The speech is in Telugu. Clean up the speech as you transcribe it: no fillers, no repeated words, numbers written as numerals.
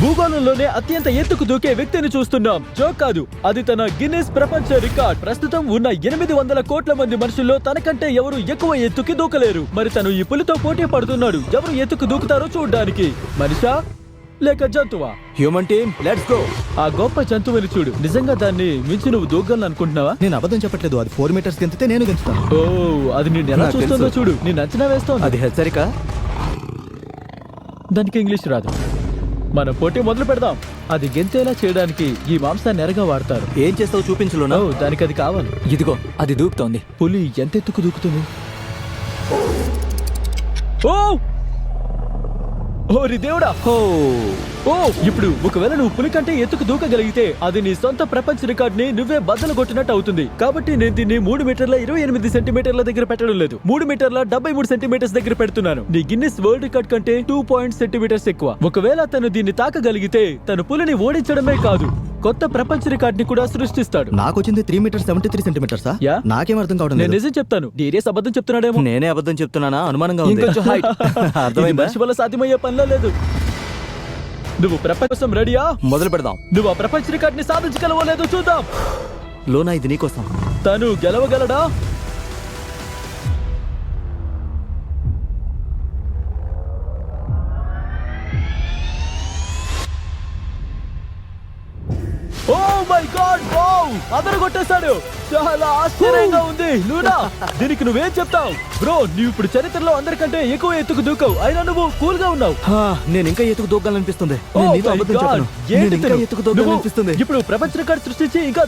భూగోళంలోనే అత్యంత ఎత్తుకు దూకే వ్యక్తిని చూస్తున్నాం. జోక్ కాదు, అది తన గిన్నిస్ ప్రపంచ రికార్డ్. ప్రస్తుతం ఉన్న 800 కోట్ల మంది మనుషుల్లో తనకంటే ఎవరు ఎక్కువ ఎత్తుకి దూకలేరు. మరి తను ఈ పులితో పోటీ పడుతున్నాడు. ఎవరు ఎత్తుకు దూకుతారో చూడ్డానికి. మనిషా లేక జంతువా? Human team, let's go. ఆ గొప్ప జంతువుని చూడు. నిజంగా దాన్ని మించి నువ్వు దూకాలనుకుంటున్నావా? నేను అబద్ధం చెప్పట్లేదు. అది 4 మీటర్స్ గెంతితే నేను గెంచుతాను. ఓ, అది నిన్ను ఎలా నాకు చూస్తుందో తెలుసు. చూడు. నేను అంచనా వేస్తోంది. అది హెచ్చరిక. దానికి ఇంగ్లీష్ రాదు. మనం పోటీ మొదలు పెడదాం. అది గెంతేలా చేయడానికి ఈ మాంసాన్ని ఎరగా వాడతారు. ఏం చేస్తావు చూపించులోనా? ఓ, దానికి అది కావాలి. ఇదిగో అది దూకుతోంది. పులి ఎంత ఎత్తుకు దూకుతుంది? ఓ ఓరి దేవుడా! ఓ, ఇప్పుడు ఒకవేళ నువ్వు పులి కంటే ఎత్తుకు దూకగలిగితే అది నీ సొంత ప్రపంచ రికార్డ్ ని నువ్వే బద్దలు కొట్టినట్టు అవుతుంది. కాబట్టి నేను దీన్ని 3 మీటర్ల 28 సెంటీమీటర్ల దగ్గర పెట్టడం లేదు. 3 మీటర్ల 73 సెంటీమీటర్స్ దగ్గర పెడుతున్నాను. నీ గిన్నిస్ వరల్డ్ రికార్డ్ కంటే 2 సెంటీమీటర్స్ ఎక్కువ. ఒకవేళ తను దీన్ని తాకగలిగితే తను పులిని ఓడించడమే కాదు, కొత్త ప్రపంచ రికార్డ్ ని కూడా సృష్టిస్తాడు. నాకు వచ్చింది 3 మీటర్స్ 73 సెంటీమీటర్సా? యా. నాకేం అర్థం కావడం నేను లేదు. నిజం చెప్తాను. డీరియస్ అబద్ధం చెప్తున్నాడేమో. నేనే అబద్ధం చెప్తున్నానా? అనుమానంగా ఉంది. ఇంకొంచెం height. ఇది అర్థమైందా? మనిషి వల్ల సాధ్యమయ్యే పనిలో లేదు. నువ్వు ప్రపంచం రెడీయా? మొదలు పెడదాం. నువ్వు ఆ ప్రపంచ రికార్డ్ ని సాధించగలవో లేదో చూద్దాం. లోనా, ఇది నీకోసం. తను గెలవగలడా? Oh my God! వావ్! అదరు కొట్టేశాడు. చాలా ఆశ్చర్యంగా ఉంది. లూనా, దీనికి నువ్వేం చెప్తావు? బ్రో, నువ్వు ఇప్పుడు చరిత్రలో అందరికంటే ఎక్కువ ఎత్తుకు దూకావు. అయినా నువ్వు కూల్ గా ఉన్నావు. నేను ఇంకా ఎత్తుకు దూకాలనిపిస్తుంది. Oh నేను నీతో my అబద్ధం God! చెప్పను. ఏంటి నేను ఇంకా తను? ఎత్తుకు దూకాలనిపిస్తుంది. నువ్వు ఇప్పుడు ప్రపంచ రికార్డ్ సృష్టించి ఇంకా